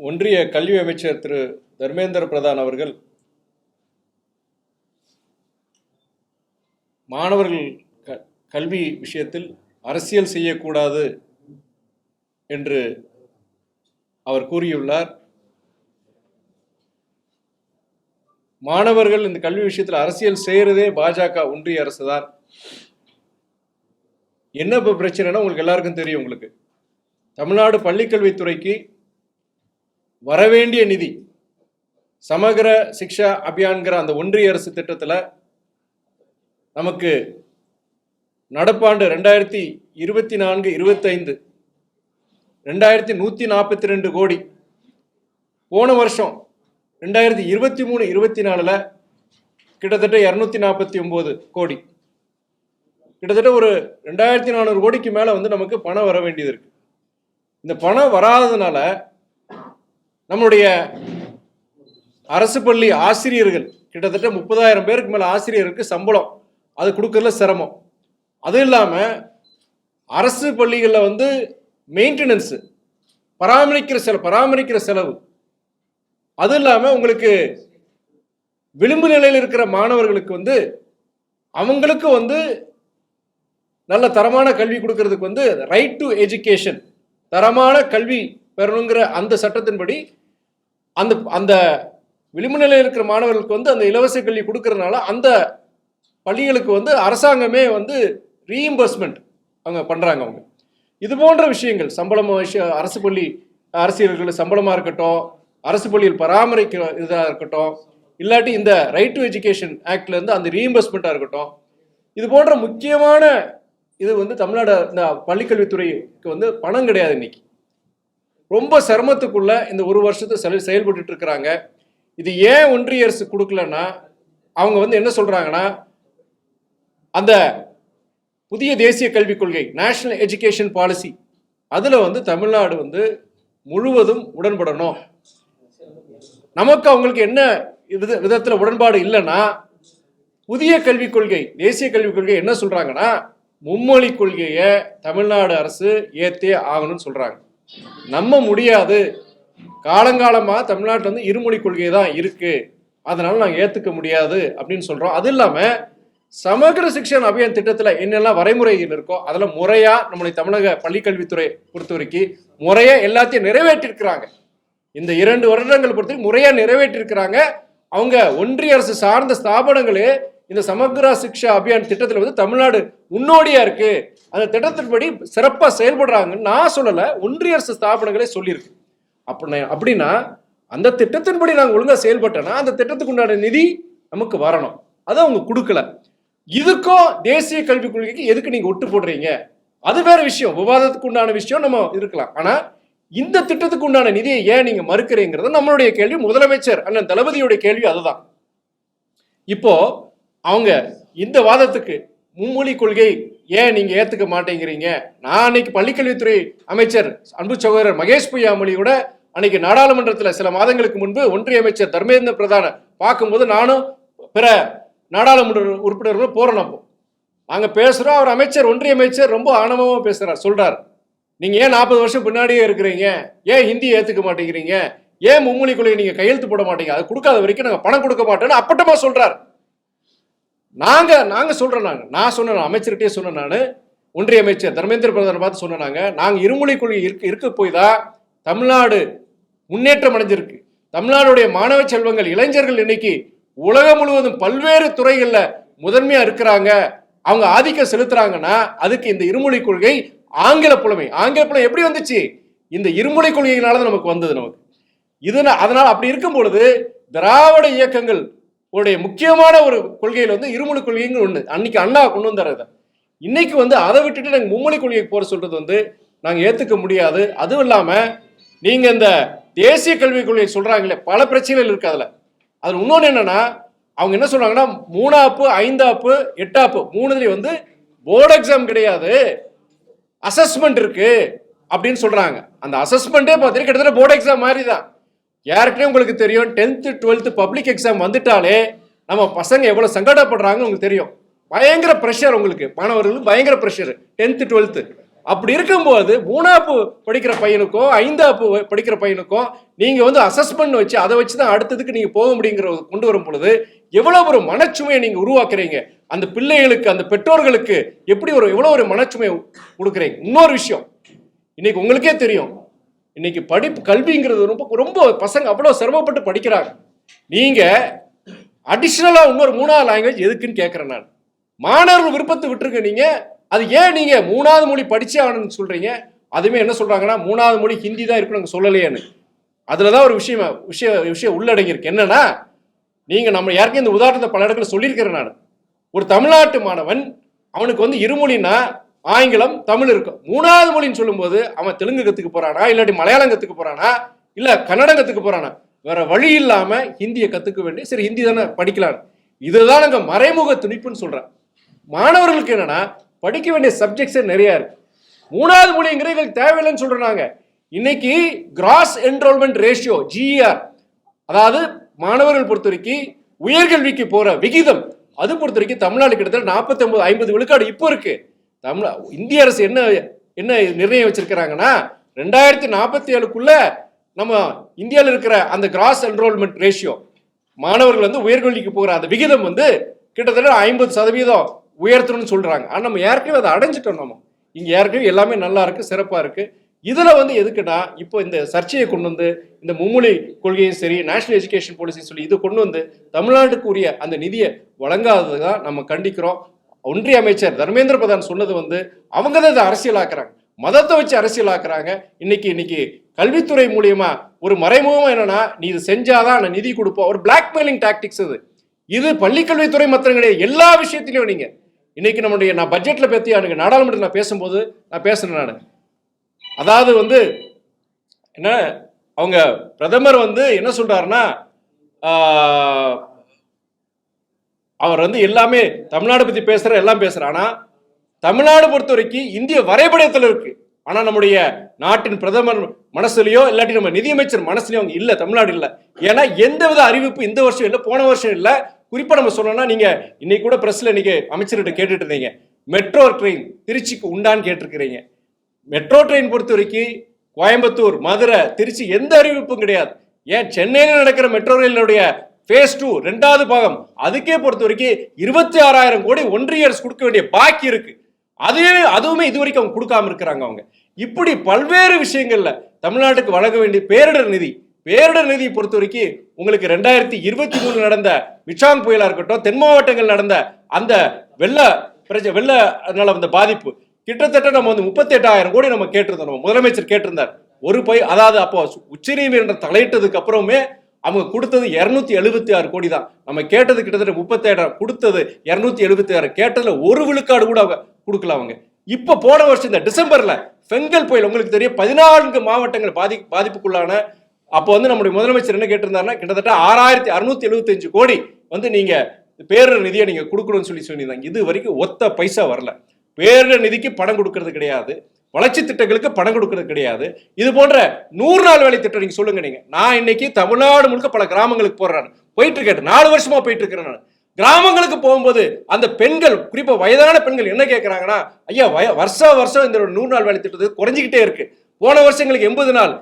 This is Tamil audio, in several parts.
ஒன்றிய கல்வி அமைச்சர் திரு தர்மேந்திர பிரதான் அவர்கள் மாணவர்கள் கல்வி விஷயத்தில் அரசியல் செய்யக்கூடாது என்று அவர் கூறியுள்ளார். மாணவர்கள் இந்த கல்வி விஷயத்தில் அரசியல் செய்யறதே பாஜக ஒன்றிய அரசு தான். என்ன இப்போ பிரச்சனைனா உங்களுக்கு எல்லாருக்கும் தெரியும். உங்களுக்கு தமிழ்நாடு பள்ளிக்கல்வித்துறைக்கு வரவேண்டிய நிதி சமகர சிக்ஷா அபியான்கிற அந்த ஒன்றிய அரசு திட்டத்தில் நமக்கு நடப்பாண்டு 2024-25 2142 கோடி, போன வருஷம் 2023-24 கிட்டத்தட்ட 249 கோடி, கிட்டத்தட்ட ஒரு 2400 கோடிக்கு மேல நமக்கு பணம் வர வேண்டியது இருக்கு. இந்த பணம் வராததுனால நம்மளுடைய அரசு பள்ளி ஆசிரியர்கள் கிட்டத்தட்ட 30,000 பேருக்கு மேல ஆசிரியருக்கு சம்பளம் அது கொடுக்கறதுல சிரமம். அது இல்லாம அரசு பள்ளிகளில் மெயின்டெனன்ஸ் பராமரிக்கிற செலவு, அது இல்லாம உங்களுக்கு விளிம்பு நிலையில் இருக்கிற மாணவர்களுக்கு அவங்களுக்கு நல்ல தரமான கல்வி கொடுக்கறதுக்கு ரைட் டு எஜுகேஷன், தரமான கல்வி பெறணுங்கிற அந்த சட்டத்தின்படி அந்த விளிம்பு நிலையில் இருக்கிற மாணவர்களுக்கு அந்த இலவச கல்வி கொடுக்கறதுனால அந்த பள்ளிகளுக்கு அரசாங்கமே ரீஇம்பர்ஸ்மெண்ட் அவங்க பண்றாங்க. அவங்க இது போன்ற விஷயங்கள் சம்பளம், அரசு பள்ளி ஆசிரியர்கள் சம்பளமா இருக்கட்டும், அரசு பள்ளியில் பராமரிக்கிற இதாக இருக்கட்டும், இல்லாட்டி இந்த ரைட் டு எஜுகேஷன் ஆக்ட்ல இருந்து அந்த ரீஇம்பர்ஸ்மெண்ட்டாக இருக்கட்டும், இது போன்ற முக்கியமான இது தமிழ்நாடு இந்த பள்ளிக்கல்வித்துறைக்கு பணம் கிடையாது. இன்னைக்கு ரொம்ப சிரமத்துக்குள்ள இந்த ஒரு வருஷத்தை செயல்பட்டு இருக்கிறாங்க. இது ஏன் ஒன்றிய அரசு கொடுக்கலன்னா அவங்க என்ன சொல்றாங்கன்னா, அந்த புதிய தேசிய கல்விக் கொள்கை நேஷனல் எஜுகேஷன் பாலிசி அதுல தமிழ்நாடு முழுவதும் உடன்படணும். நமக்கு அவங்களுக்கு என்ன விதத்துல உடன்பாடு இல்லைன்னா, புதிய கல்விக் கொள்கை தேசிய கல்விக் கொள்கை என்ன சொல்றாங்கன்னா, மும்மொழி கொள்கையை தமிழ்நாடு அரசு ஏத்தே ஆகணும்னு சொல்றாங்க. நம்ம முடியாது, காலங்காலமா தமிழ்நாட்டில் இருமொழி கொள்கை தான் இருக்கு, அதனால நாங்கள் ஏத்துக்க முடியாது அப்படின்னு சொல்றோம். அது இல்லாம சமகர சிக்ஷன் அபியான் திட்டத்துல என்னெல்லாம் வரைமுறைகள் இருக்கோ அதில் முறையா நம்முடைய தமிழக பள்ளிக்கல்வித்துறை பொறுத்த வரைக்கும் முறையா எல்லாத்தையும் நிறைவேற்றிருக்கிறாங்க. இந்த 2 வருடங்கள் பொறுத்த முறையா நிறைவேற்றிருக்கிறாங்க. அவங்க ஒன்றிய அரசு சார்ந்த ஸ்தாபனங்களே இந்த சமகர சிக்ஷா அபியான் திட்டத்தில் தமிழ்நாடு முன்னோடியா இருக்கு, அந்த திட்டத்தின்படி சிறப்பாக செயல்படுறாங்கன்னு நான் சொல்லலை, ஒன்றிய அரசு ஸ்தாபனங்களே சொல்லியிருக்கு. அப்படின்னா அந்த திட்டத்தின்படி நாங்கள் ஒழுங்காக செயல்பட்டோன்னா அந்த திட்டத்துக்கு உண்டான நிதி நமக்கு வரணும். அதை அவங்க கொடுக்கல. இதுக்கும் தேசிய கல்விக் கொள்கைக்கு எதுக்கு நீங்க ஒட்டு போடுறீங்க? அது வேற விஷயம், விவாதத்துக்கு உண்டான விஷயம் நம்ம இருக்கலாம். ஆனா இந்த திட்டத்துக்கு உண்டான நிதியை ஏன் நீங்க மறுக்கிறீங்கிறது நம்மளுடைய கேள்வி. முதலமைச்சர் அண்ணன் தளபதியுடைய கேள்வி அதுதான். இப்போ அவங்க இந்த வாதத்துக்கு மும்மொழி கொள்கை ஏன் நீங்க ஏத்துக்க மாட்டேங்கிறீங்க? நான் அன்னைக்கு பள்ளிக்கல்வித்துறை அமைச்சர் அன்பு சகோதரர் மகேஷ் பொய்யாமொழியோட அன்னைக்கு நாடாளுமன்றத்தில் சில மாதங்களுக்கு முன்பு ஒன்றிய அமைச்சர் தர்மேந்திர பிரதான பார்க்கும்போது நானும் பிற நாடாளுமன்ற உறுப்பினர்களும் போறோம். அப்போ நாங்க பேசுறோம். அவர் அமைச்சர், ஒன்றிய அமைச்சர் ரொம்ப ஆணவமா பேசுறார். சொல்றார், நீங்க ஏன் 40 வருஷம் பின்னாடியே இருக்கிறீங்க, ஏன் ஹிந்தி ஏத்துக்க மாட்டேங்கிறீங்க, ஏன் மும்மொழி கொள்கை நீங்க கையெழுத்து போட மாட்டீங்க, அது கொடுக்காத வரைக்கும் நாங்க பணம் கொடுக்க மாட்டோம்னு அப்பட்டமா சொல்றார். நாங்க சொல்றோம், நான் சொன்னேன், அமைச்சர்கிட்டே சொன்னேன், நான் ஒன்றிய அமைச்சர் தர்மேந்திர பிரதானை பார்த்து சொன்னாங்க, நாங்க இருமொழி கொள்கை இருக்க போய் தான் தமிழ்நாடு முன்னேற்றம் அடைஞ்சிருக்கு. தமிழ்நாடுடைய மாணவ செல்வங்கள், இளைஞர்கள் இன்னைக்கு உலகம் முழுவதும் பல்வேறு துறைகள்ல முதன்மையா இருக்கிறாங்க, அவங்க ஆதிக்கம் செலுத்துறாங்கன்னா அதுக்கு இந்த இருமொழி கொள்கை ஆங்கில புலமை எப்படி வந்துச்சு? இந்த இருமொழி கொள்கையினால நமக்கு வந்தது. நமக்கு அதனால அப்படி இருக்கும் பொழுது திராவிட இயக்கங்கள் உடைய முக்கியமான ஒரு கொள்கையில் இருமொழி கொள்கைங்க ஒண்ணு அன்னைக்கு அண்ணா கொண்டு வந்தாரு. இன்னைக்கு அதை விட்டுட்டு நாங்க மும்மொழி கொள்கைக்கு போற சொல்றது நாங்க ஏத்துக்க முடியாது. அதுவும் இல்லாம நீங்க இந்த தேசிய கல்விக் கொள்கை சொல்றாங்களே, பல பிரச்சனைகள் இருக்கு. அதுல இன்னொன்னு என்னன்னா, அவங்க என்ன சொல்றாங்கன்னா 3ஆப்பு 5ஆப்பு 8ஆப்பு 3 போர்டு எக்ஸாம் கிடையாது, அசஸ்மெண்ட் இருக்கு அப்படின்னு சொல்றாங்க. அந்த அசஸ்மெண்டே பார்த்தீங்கன்னா கிட்டத்தட்ட போர்டு எக்ஸாம் மாதிரி தான். யாருக்குமே உங்களுக்கு தெரியும், 10th 12th பப்ளிக் எக்ஸாம் வந்துட்டாலே நம்ம பசங்க எவ்வளவு சங்கடப்படுறாங்கன்னு உங்களுக்கு தெரியும். பயங்கர ப்ரெஷர், உங்களுக்கு மாணவர்களுக்கு பயங்கர ப்ரெஷர். 10th 12th அப்படி இருக்கும்போது 3ஆப்பு படிக்கிற பையனுக்கோ 5ஆப்பு படிக்கிற பையனுக்கோ நீங்க வந்து அசஸ்மெண்ட் வச்சு அதை வச்சுதான் அடுத்ததுக்கு நீங்க போக முடியுங்கிற கொண்டு வரும் பொழுது எவ்வளவு ஒரு மனச்சுமையை நீங்க உருவாக்குறீங்க. அந்த பிள்ளைகளுக்கு, அந்த பெற்றோர்களுக்கு எப்படி எவ்வளவு ஒரு மனச்சுமையை கொடுக்குறீங்க. இன்னொரு விஷயம், இன்னைக்கு உங்களுக்கே தெரியும், இன்னைக்கு படிப்பு கல்விங்கிறது ரொம்ப ரொம்ப பசங்க அவ்வளவு சிரமப்பட்டு படிக்கிறாங்க. நீங்க அடிஷனலா இன்னொரு 3வது லாங்குவேஜ் எதுக்குன்னு கேட்கிறேன் நான். மாணவர்கள் விருப்பத்தை விட்டுருங்க. நீங்க அது ஏன் நீங்க 3வது மொழி படிச்சே ஆகணும்னு சொல்றீங்க? அதுமே என்ன சொல்றாங்கன்னா 3வது மொழி ஹிந்தி தான் இருக்கணும் சொல்லலையேன்னு. அதுலதான் ஒரு விஷயம் உள்ளடங்கி இருக்கு. என்னன்னா, நீங்க நம்ம யாருக்கும் இந்த உதாரணத்தை பல இடத்துல சொல்லியிருக்கிறேன் நான். ஒரு தமிழ்நாட்டு மாணவன் அவனுக்கு வந்து இருமொழின்னா ஆங்கிலம் தமிழ் இருக்கும். 3வது மொழின்னு சொல்லும்போது அவன் தெலுங்கு கத்துக்க போறானா, இல்லாட்டி மலையாளம் கத்துக்க போறானா, இல்ல கன்னடம் கத்துக்க போறானா? வேற வழி இல்லாம ஹிந்தியை கத்துக்க வேண்டிய, சரி ஹிந்தி தானே படிக்கலாம். இதுதான் நாங்க மறைமுக துணிப்புன்னு சொல்றேன். மாணவர்களுக்கு என்னன்னா படிக்க வேண்டிய சப்ஜெக்ட்ஸே நிறைய இருக்கு. 3வது மொழிங்கிறது எங்களுக்கு தேவையில்லைன்னு சொல்றாங்க. இன்னைக்கு கிராஸ் என்ரோல்மெண்ட் ரேஷியோ GER, அதாவது மாணவர்கள் பொறுத்த வரைக்கும் உயர்கல்விக்கு போற விகிதம், அது பொறுத்த வரைக்கும் தமிழ்நாடு கிட்டத்தட்ட 49-50 விழுக்காடு இப்போ இருக்கு. இந்திய அரசு என்ன நிர்ணயம் வச்சிருக்கிறாங்கன்னா 2047க்குள்ள நம்ம இந்தியாவில் இருக்கிற அந்த கிராஸ் என்ரோல்மெண்ட் ரேஷியோ, மாணவர்கள் வந்து உயர்கல்விக்கு போகிற அந்த விகிதம் வந்து கிட்டத்தட்ட 50% உயர்த்தணும்னு சொல்றாங்க. ஆனா நம்ம ஏற்கனவே அதை அடைஞ்சிட்டோம். நம்ம இங்க ஏற்கனவே எல்லாமே நல்லா இருக்கு, சிறப்பா இருக்கு. இதுல வந்து எதுக்குன்னா இப்போ இந்த சர்ச்சையை கொண்டு வந்து இந்த மும்மொழி கொள்கையும் சரி, நேஷனல் எஜுகேஷன் பாலிசி சொல்லி இது கொண்டு வந்து தமிழ்நாட்டுக்கு உரிய அந்த நிதியை வழங்காததான் நம்ம கண்டிக்கிறோம். ஒன்றிய அமைச்சர் தர்மேந்திர பிரதான் சொன்னது வந்து அவங்க தான் இதை அரசியலாக்குறாங்க, மதத்தை வச்சு அரசியலாக்குறாங்க. இன்னைக்கு கல்வித்துறை மூலியமா ஒரு மறைமுகமா என்னன்னா, நீ இது செஞ்சாதான் நான் நிதி கொடுப்போம், ஒரு பிளாக்மெயிலிங் டாக்டிக்ஸ். இது பள்ளிக்கல்வித்துறை மாத்திரம் கிடையாது, எல்லா விஷயத்திலையும். நீங்க இன்னைக்கு நம்முடைய நான் பட்ஜெட்ல பத்தி எனக்கு நாடாளுமன்றத்தில் நான் பேசும்போது நான் பேசுறேன் நான். அதாவது வந்து என்ன, அவங்க பிரதமர் வந்து என்ன சொல்றாருன்னா, அவர் வந்து எல்லாமே தமிழ்நாடு பத்தி எல்லாம் பேசுற. ஆனா தமிழ்நாடு பொறுத்த வரைக்கும் இந்திய வரைபடத்தில் இருக்கு. ஆனா நம்முடைய நாட்டின் பிரதமர் மனசுலயோ இல்லாட்டி நம்ம நிதியமைச்சர் மனசுலயோ அவங்க இல்ல, தமிழ்நாடு இல்ல. ஏன்னா எந்தவித அறிவிப்பு இந்த வருஷம் இல்ல, போன வருஷம் இல்ல. குறிப்பா நம்ம சொல்லணும்னா, நீங்க இன்னைக்கு கூட பிரஸ்ல இன்னைக்கு அமைச்சர்கிட்ட கேட்டுட்டு இருந்தீங்க, மெட்ரோ ட்ரெயின் திருச்சிக்கு உண்டான்னு கேட்டிருக்கிறீங்க. மெட்ரோ ட்ரெயின் பொறுத்த வரைக்கும் கோயம்புத்தூர், மதுரை, திருச்சி எந்த அறிவிப்பும் கிடையாது. ஏன் சென்னையில் நடக்கிற மெட்ரோ ரயிலுடைய phase 2 2வது பாகம் அதுக்கே பொறுத்த வரைக்கும் 26,000 கோடி ஒன்றிய அரசு கொடுக்க வேண்டிய பாக்கி இருக்கு. அதுவுமே இது வரைக்கும் அவங்க கொடுக்காம இருக்கிறாங்க. அவங்க இப்படி பல்வேறு விஷயங்கள்ல தமிழ்நாட்டுக்கு வழங்க வேண்டிய பேரிடர் நிதி பொறுத்த வரைக்கும் உங்களுக்கு 2023 நடந்த மிச்சாங் புயலா இருக்கட்டும், தென் மாவட்டங்கள் நடந்த அந்த வெள்ள வந்த பாதிப்பு கிட்டத்தட்ட நம்ம வந்து 38,000 கோடி நம்ம கேட்டிருந்தோம். நம்ம முதலமைச்சர் கேட்டிருந்தார். அதாவது அப்போ உச்சநீதிமன்றம் தலையிட்டதுக்கு அப்புறமே அவங்க கொடுத்தது 276 கோடி தான். நம்ம கேட்டது கிட்டத்தட்ட 37,000, கொடுத்தது 276. கேட்டதுல ஒரு விழுக்காடு கூட அவங்க கொடுக்கல. அவங்க இப்ப போன வருஷம் இந்த டிசம்பர்ல பெங்கல் புயல் உங்களுக்கு தெரியும், 14 மாவட்டங்கள் பாதிப்புக்குள்ளான. அப்போ வந்து நம்முடைய முதலமைச்சர் என்ன கேட்டிருந்தாருன்னா, கிட்டத்தட்ட 6,675 கோடி வந்து நீங்க பேரிடர் நிதியை நீங்க கொடுக்கணும்னு சொல்லியிருந்தாங்க. இது வரைக்கும் ஒத்த பைசா வரல. பேரிடர் நிதிக்கு பணம் கொடுக்கறது கிடையாது, வளர்ச்சி திட்டங்களுக்கு பணம் கொடுக்கறது கிடையாது. இது போன்ற 100 நாள் வேலை திட்டம் நீங்க சொல்லுங்க. நீங்க நான் இன்னைக்கு தமிழ்நாடு முழுக்க பல கிராமங்களுக்கு போறேன், போயிட்டு இருக்கேன், 4 வருஷமா போயிட்டு இருக்கிறேன். நான் கிராமங்களுக்கு போகும்போது அந்த பெண்கள், குறிப்பா வயதான பெண்கள் என்ன கேட்கறாங்கன்னா, ஐயா வருஷம் இந்த 100 நாள் வேலை திட்டத்துக்கு குறைஞ்சிக்கிட்டே இருக்கு. போன வருஷங்களுக்கு 80 நாள்,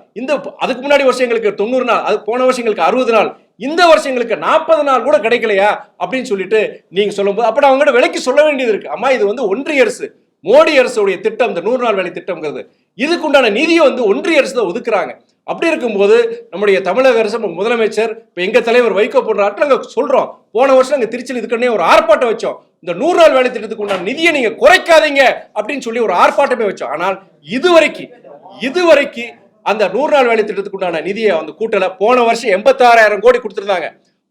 அதுக்கு முன்னாடி வருஷங்களுக்கு 90 நாள், அது போன வருஷங்களுக்கு 60 நாள், இந்த வருஷங்களுக்கு 40 நாள் கூட கிடைக்கலையா அப்படின்னு சொல்லிட்டு நீங்க சொல்லும்போது, அப்ப அவங்ககிட்ட விலைக்கு சொல்ல வேண்டியது இருக்கு. அம்மா இது வந்து ஒன்றிய அரசு, மோடி அரசுடைய திட்டம், இந்த 100 நாள் வேலை திட்டம்ங்கிறது, இதுக்குண்டான நிதியை வந்து ஒன்றிய அரசு தான் ஒதுக்குறாங்க. அப்படி இருக்கும்போது நம்முடைய தமிழக அரசு, முதலமைச்சர், இப்ப எங்க தலைவர் வைகோ போன்ற ஆட்கள் நாங்க சொல்றோம், போன வருஷம் நாங்க திருச்சியில் இதுக்குன்னே ஒரு ஆர்ப்பாட்டம் வச்சோம், இந்த 100 நாள் வேலை திட்டத்துக்கு உண்டான நிதியை நீங்க குறைக்காதீங்க அப்படின்னு சொல்லி ஒரு ஆர்ப்பாட்டமே வச்சோம். ஆனால் இதுவரைக்கும் அந்த 100 நாள் வேலை திட்டத்துக்கு உண்டான நிதியை வந்து கூட்டல. போன வருஷம் 86,000 கோடி கொடுத்திருந்தாங்க.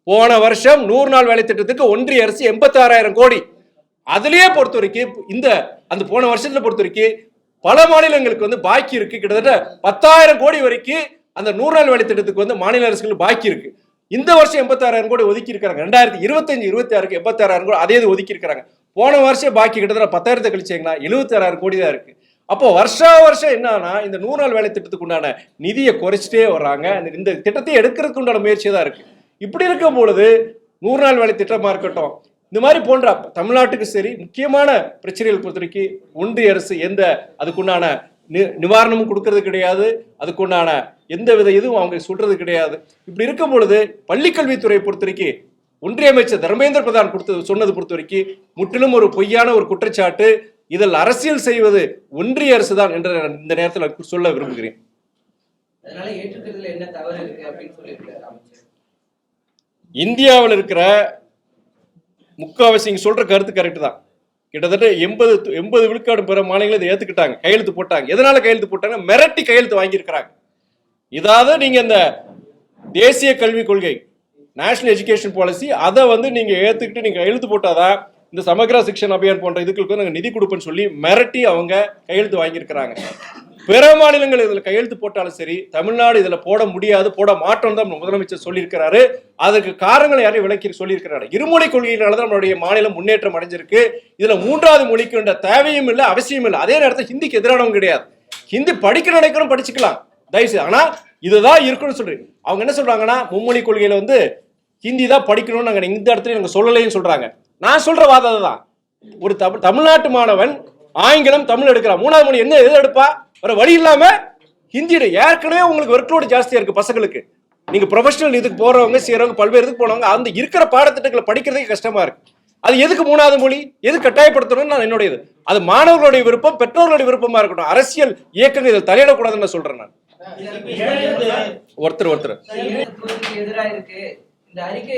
போன வருஷம் 100 நாள் வேலை திட்டத்துக்கு ஒன்றிய அரசு 86,000 கோடி. அதுலயே பொறுத்த வரைக்கும் அந்த போன வருஷத்துல பொறுத்த வரைக்கும் பல மாநிலங்களுக்கு வந்து பாக்கி இருக்கு. கிட்டத்தட்ட 10,000 கோடி வரைக்கும் அந்த 100 நாள் வேலை திட்டத்துக்கு வந்து மாநில அரசுகள் பாக்கி இருக்கு. இந்த வருஷம் 86,000 கோடி ஒதுக்கி இருக்காங்க. 2025-26க்கு 86,000 கோடி அதே ஒதுக்கி இருக்காங்க. போன வருஷம் பாக்கி கிட்டத்தட்ட 10,000 கழிச்சீங்கன்னா 76,000 கோடி தான் இருக்கு. அப்போ வருஷம் என்னன்னா, இந்த 100 நாள் வேலை திட்டத்துக்கு உண்டான நிதியை குறைச்சிட்டே வர்றாங்க. இந்த திட்டத்தை எடுக்கிறதுக்கு உண்டான முயற்சி தான் இருக்கு. இப்படி இருக்கும் பொழுது 100 நாள் வேலை திட்டமா இருக்கட்டும், இந்த மாதிரி போன்ற தமிழ்நாட்டுக்கு சரி முக்கியமான பிரச்சனைகள் பொறுத்தவரைக்கும் ஒன்றிய அரசு எந்த அதுக்குண்டான நிவாரணமும் கொடுக்கறது கிடையாது, அதுக்குண்டான எந்த வித இதுவும் அவங்க சொல்றது கிடையாது. இப்படி இருக்கும் பொழுது பள்ளிக்கல்வித்துறையை பொறுத்தவரைக்கும் ஒன்றிய அமைச்சர் தர்மேந்திர பிரதான் சொன்னது பொறுத்த வரைக்கும் முற்றிலும் ஒரு பொய்யான ஒரு குற்றச்சாட்டு. இதில் அரசியல் செய்வது ஒன்றிய அரசு தான் என்ற இந்த நேரத்தில் சொல்ல விரும்புகிறேன். இந்தியாவில் இருக்கிற முக்காவாசி சொல்ற கருத்து கரெக்ட் தான். கிட்டத்தட்ட 80 விழுக்காடு பிற மாநிலங்கள் இதை ஏத்துக்கிட்டாங்க, கையெழுத்து போட்டாங்க. எதனால கையெழுத்து போட்டாங்க? மிரட்டி கையெழுத்து வாங்கியிருக்கிறாங்க. இதாவது நீங்க இந்த தேசிய கல்விக் கொள்கை நேஷனல் எஜுகேஷன் பாலிசி அதை நீங்க ஏத்துக்கிட்டு நீங்க கையெழுத்து போட்டாதான் இந்த சமக்ரா சிக்ஷன் அபியான் போன்ற இதுக்கு நாங்கள் நிதி கொடுப்பேன்னு சொல்லி மிரட்டி அவங்க கையெழுத்து வாங்கியிருக்கிறாங்க. பிற மாநிலங்கள் இதுல கையெழுத்து போட்டாலும் சரி, தமிழ்நாடு இதுல போட முடியாது, போட மாட்டோம் தான் முதலமைச்சர் சொல்லியிருக்கிறாரு. அதுக்கு காரணங்களை யாரையும் விளக்கி சொல்லியிருக்கிறாரு. இருமொழி கொள்கையினாலதான் நம்மளுடைய மாநிலம் முன்னேற்றம் அடைஞ்சிருக்கு. இதுல 3வது மொழிக்கு தேவையும் இல்லை, அவசியம் இல்லை. அதே நேரத்தில் ஹிந்திக்கு எதிரானவங்க கிடையாது. ஹிந்தி படிக்க நினைக்கிறோம், படிச்சுக்கலாம் தயவுசெய்து. ஆனா இதுதான் இருக்குன்னு சொல்றேன். அவங்க என்ன சொல்றாங்கன்னா மும்மொழி கொள்கையில ஹிந்தி தான் படிக்கணும்னு நாங்க இந்த இடத்துல நாங்க சொல்லலைன்னு சொல்றாங்க. நான் சொல்ற வாதம் தான். ஒரு தமிழ்நாட்டு மாணவன் ஆங்கிலம் தமிழ் எடுக்கிறான், 3வது மொழி என்ன எது எடுப்பா? வேற வழி இல்லாம ஹிந்தி. ஏற்கனவே உங்களுக்கு ஒர்க் லோடு ஜாஸ்தியா இருக்கு பசங்களுக்கு. நீங்க ப்ரொஃபஷனல் இதுக்கு போறவங்க செய்யறவங்க பல்வேறு இதுக்கு போனவங்க அந்த இருக்கிற பாடத்திட்டங்களை படிக்கிறதே கஷ்டமா இருக்கு. அது எதுக்கு 3வது மொழி எது கட்டாயப்படுத்தணும்னு நான் என்னுடைய அது மாணவர்களுடைய விருப்பம், பெற்றோர்களுடைய விருப்பமா இருக்கட்டும். அரசியல் இயக்கங்கள் இதில் தலையிடக்கூடாதுன்னு நான் சொல்றேன். நான் ஒருத்தர் இந்த அறிக்கை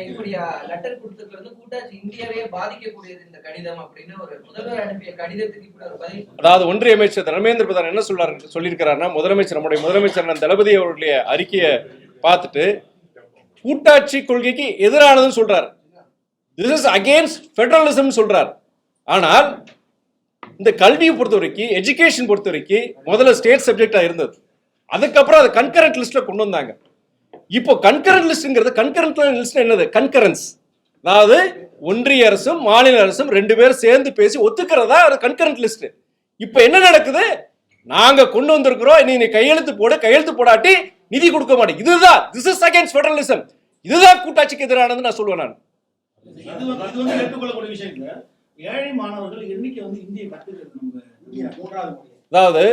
இப்படி லெட்டர் கொடுத்திருக்கிறது கூட்டாட்சி இந்தியாவே பாதிக்கக்கூடியது இந்த கடிதம் அப்படின்னு ஒரு முதல்வர் அனுப்பிய கடிதத்துக்கு இப்படி ஒரு பதில். அதாவது ஒன்றிய அமைச்சர் தர்மேந்திர பிரதான் என்ன சொல்லியிருக்கிறாருன்னா, நம்முடைய முதலமைச்சர் தளபதி அவருடைய அறிக்கையை பார்த்துட்டு கூட்டாட்சி கொள்கைக்கு எதிரானதுன்னு சொல்றாரு. திஸ் இஸ் அகெயின்ஸ்ட் ஃபெடரலிசம் சொல்றாரு. ஆனால் இந்த கல்வியை பொறுத்த வரைக்கும், எஜுகேஷன் பொறுத்த வரைக்கும் முதல்ல ஸ்டேட் சப்ஜெக்டா இருந்தது. அதுக்கப்புறம் அதை கன்கரண்ட் லிஸ்ட்ல கொண்டு வந்தாங்க. இப்போ கன்கரண்ட் லிஸ்ட்ங்கிறது கன்கரண்ட் லிஸ்ட் என்னது? கன்கரன்ஸ். அதாவது ஒன்றிய அரசும் மாநில அரசும் 2 பேரும் சேர்ந்து பேசி ஒத்துக்கிறதா அது கன்கரண்ட் லிஸ்ட். இப்போ என்ன நடக்குது? நாங்க கொண்டு வந்திருக்கிறோம், நீ கையெழுத்து போடு, கையெழுத்து போடாட்டி நிதி கொடுக்க மாட்டேன். இதுதான் திஸ் இஸ் அகைன்ஸ்ட் ஃபெடரலிசம். இதுதான் கூட்டாட்சிக்கு எதிரானது நான் சொல்லுவேன். நான் ஏழை மாணவர்கள் எண்ணிக்கை இந்திய கத்துக்கிறது. அதாவது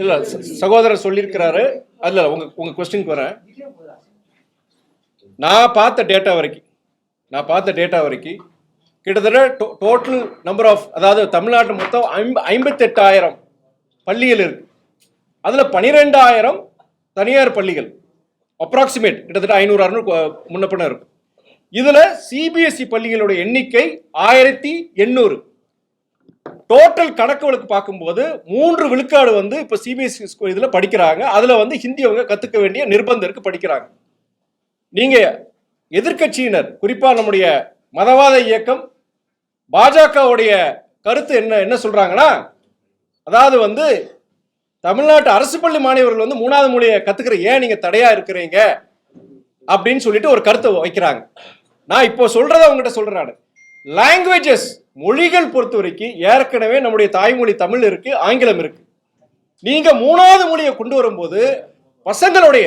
இல்ல சகோதரர் சொல்லியிருக்கிறாரு. அதுல உங்க கொஸ்டின் வரேன். நான் பார்த்த டேட்டா வரைக்கும் கிட்டத்தட்ட டோட்டல் நம்பர் ஆஃப், அதாவது தமிழ்நாட்டு மொத்தம் 58,000 பள்ளிகள் இருக்கு. அதுல 12,000 தனியார் பள்ளிகள், அப்ராக்சிமேட் கிட்டத்தட்ட 500 முன்ன பின்ன இருக்கும். இதுல சிபிஎஸ்இ பள்ளிகளுடைய எண்ணிக்கை 1800. டோட்டல் கணக்குகளுக்கு பார்க்கும்போது 3 விழுக்காடு இப்ப சிபிஎஸ்இ இதுல படிக்கிறாங்க. அதுல ஹிந்தி அவங்க கத்துக்க வேண்டிய நிர்பந்தம் இருக்கு, படிக்கிறாங்க. நீங்க எதிர்கட்சியினர், குறிப்பா நம்முடைய மதவாத இயக்கம் பாஜகவுடைய கருத்து என்ன சொல்றாங்கன்னா, அதாவது தமிழ்நாட்டு அரசு பள்ளி மாணவர்கள் 3வது மொழியை கத்துக்கிற ஏன் நீங்க தடையா இருக்கிறீங்க அப்படின்னு சொல்லிட்டு ஒரு கருத்தை வைக்கிறாங்க. நான் இப்போ சொல்றத அவங்ககிட்ட சொல்றேன். லாங்குவேஜஸ், மொழிகள் பொறுத்த வரைக்கும் ஏற்கனவே நம்முடைய தாய்மொழி தமிழ் இருக்கு, ஆங்கிலம் இருக்கு. நீங்க 3வது மொழியை கொண்டு வரும்போது பசங்களுடைய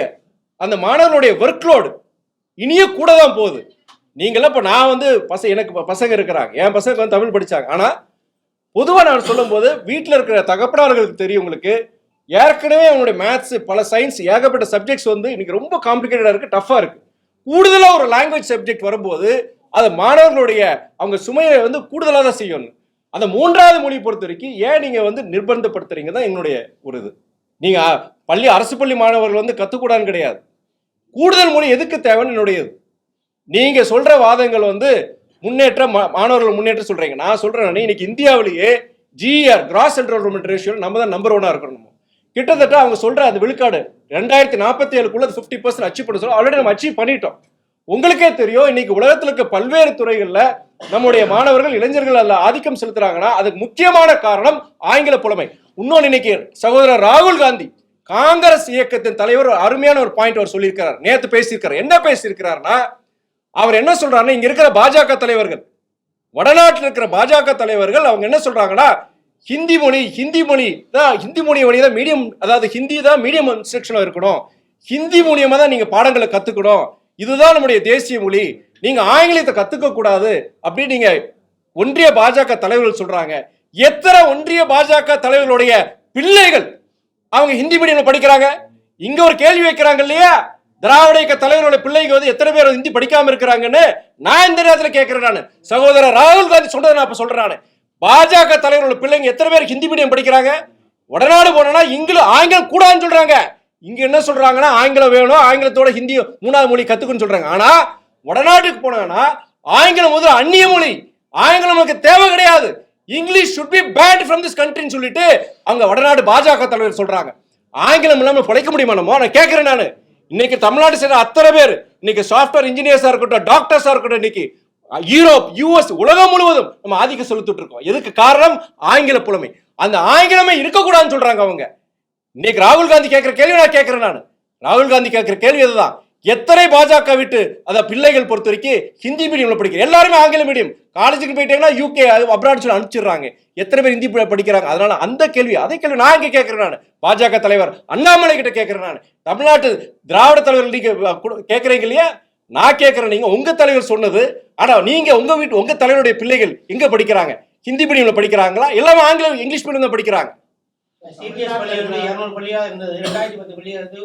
அந்த மாணவர்களுடைய ஒர்க்லோடு இனிய கூட தான் போகுது. நீங்களாம் இப்ப நான் எனக்கு பசங்க இருக்கிறாங்க, என் பசங்க தமிழ் படிச்சாங்க. ஆனா பொதுவா நான் சொல்லும் போது வீட்டில் இருக்கிற தகப்பனார்களுக்கு தெரியும், உங்களுக்கு ஏற்கனவே அவங்களுடைய மேத்ஸ், பல சயின்ஸ், ஏகப்பட்ட சப்ஜெக்ட்ஸ் இன்னைக்கு ரொம்ப காம்ப்ளிகேட்டடா இருக்கு, டஃபா இருக்கு. கூடுதலா ஒரு லாங்குவேஜ் சப்ஜெக்ட் வரும்போது அது மாணவர்களுடைய அவங்க சுமையை கூடுதலாக தான் செய்யணும். அந்த 3வது மொழி பொறுத்த வரைக்கும் ஏன் நீங்க நிர்பந்தப்படுத்துறீங்க தான் என்னுடைய ஒரு இது. நீங்க அரசு பள்ளி மாணவர்கள் கத்துக்கூடாதுன்னு கிடையாது. கூடுதல் மொழி எதுக்கு தேவைன்னு என்னுடையது. நீங்க சொல்ற வாதங்கள் முன்னேற்றம், மாணவர்கள் முன்னேற்றம் சொல்றீங்க. நான் சொல்றேன், இன்னைக்கு இந்தியாவிலேயே ஜிஆர் கிராஸ் என்ரோல்மெண்ட் ரேஷியோ நம்ம தான் நம்பர் 1 இருக்கணும். கிட்டத்தட்ட அவங்க சொல்ற அந்த விழுக்காடு 2047க்குள்ள 50% அச்சீவ் பண்ண சொல்ல ஆல்ரெடி நம்ம அச்சீவ் பண்ணிட்டோம். உங்களுக்கே தெரியும், இன்னைக்கு உலகத்தில் இருக்க பல்வேறு துறைகள்ல நம்முடைய மாணவர்கள், இளைஞர்கள் அல்ல ஆதிக்கம் செலுத்துறாங்கன்னா அதுக்கு முக்கியமான காரணம் ஆங்கில புலமை. இன்னொன்று, இன்னைக்கு சகோதரர் ராகுல் காந்தி காங்கிரஸ் இயக்கத்தின் தலைவர் அருமையான ஒரு பாயிண்ட் அவர் சொல்லியிருக்கிறார், நேத்து பேசியிருக்கிறார். என்ன பேசியிருக்கிறார்னா, அவர் என்ன சொல்றாருன்னா, இங்க இருக்கிற பாஜக தலைவர்கள், வடநாட்டில் இருக்கிற பாஜக தலைவர்கள் அவங்க என்ன சொல்றாங்கன்னா, ஹிந்தி மொழி தான் மீடியம், அதாவது ஹிந்தி தான் மீடியம் இன்ஸ்ட்ரக்ஷனா இருக்கணும், ஹிந்தி மூலியமா தான் நீங்க பாடங்களை கத்துக்கணும், இதுதான் நம்முடைய தேசிய மொழி, நீங்க ஆங்கிலத்தை கத்துக்க கூடாது அப்படின்னு நீங்க ஒன்றிய பாஜக தலைவர்கள் சொல்றாங்க. எத்தனை ஒன்றிய பாஜக தலைவர்களுடைய பிள்ளைகள் அவங்க ஹிந்தி மீடியம்ல படிக்கிறாங்க? இங்க ஒரு கேள்வி வைக்கிறாங்க இல்லையா, திராவிட இயக்க தலைவரோட பிள்ளைங்க வந்து எத்தனை பேர் ஹிந்தி படிக்காம இருக்கிறாங்கன்னு நான் இந்த நேரத்தில் கேட்கிறேன். நான் சகோதரர் ராகுல் காந்தி சொல்றதை நான் இப்ப சொல்றேன். நான் பாஜக தலைவரோட பிள்ளைங்க எத்தனை பேர் ஹிந்தி மீடியம் படிக்கிறாங்க? வடநாடு போனா ஆங்கிலம் கூடாதுன்னு சொல்றாங்க. இங்க என்ன சொல்றாங்கன்னா ஆங்கிலம் வேணும், ஆங்கிலத்தோட ஹிந்தி 3வது மொழி கத்துக்கணும்னு சொல்றாங்க. ஆனா வடநாட்டுக்கு போனாங்கன்னா ஆங்கிலம் முதல் அந்நிய மொழி, ஆங்கிலம் நமக்கு தேவை கிடையாது, English should be banned from this country ன்னு சொல்லிட்டு அவங்க வடநாடு பாஜக தலைவர் சொல்றாங்க. ஆங்கிலம் இல்லாம பிழைக்க முடியுமா? நான் கேட்கிறேன். நான் இன்னைக்கு தமிழ்நாடு சேர்ந்த அத்தனை பேர் இன்னைக்கு சாஃப்ட்வேர் இன்ஜினியர்ஸா இருக்கட்டும், டாக்டர்ஸா இருக்கட்டும், இன்னைக்கு யூரோப், யூஎஸ், உலகம் முழுவதும் நம்ம ஆதிக்கம் செலுத்திட்டு இருக்கோம். எதுக்கு காரணம்? ஆங்கில புலமை. அந்த ஆங்கிலமே இருக்கக்கூடாதுன்னு சொல்றாங்க அவங்க. இன்னைக்கு ராகுல் காந்தி கேட்கிற கேள்வி நான் கேட்கிறேன். நான் ராகுல் காந்தி கேட்கிற கேள்வி இதுதான். எத்தனை பாஜக விட்டு அத பிள்ளைகள் பொறுத்த வரைக்கும் ஹிந்தி மீடியம்ல படிக்கிற எல்லாருமே ஆங்கில மீடியம், காலேஜுக்கு போயிட்டீங்கன்னா யூகே அப்ராட் சொல்லி அனுப்பிச்சிடுறாங்க. எத்தனை பேர் ஹிந்தி படிக்கிறாங்க? அதனால அந்த கேள்வி, அதே கேள்வி நான் இங்க கேட்கிறேன். நான் பாஜக தலைவர் அண்ணாமலை கிட்ட கேட்கிறேன். நான் தமிழ்நாட்டு திராவிட தலைவர் நீங்க கேட்கறீங்க இல்லையா, நான் கேட்கிறேன். நீங்க உங்க தலைவர் சொன்னது, ஆனா நீங்க உங்க தலைவருடைய பிள்ளைகள் எங்க படிக்கிறாங்க? ஹிந்தி மீடியம்ல படிக்கிறாங்களா? எல்லாமே ஆங்கிலம் இங்கிலீஷ் மீடியம் தான் படிக்கிறாங்க. சிபிஎஸ் பள்ளி 200 பள்ளியா இருந்தது, 2010 பள்ளியா இருந்து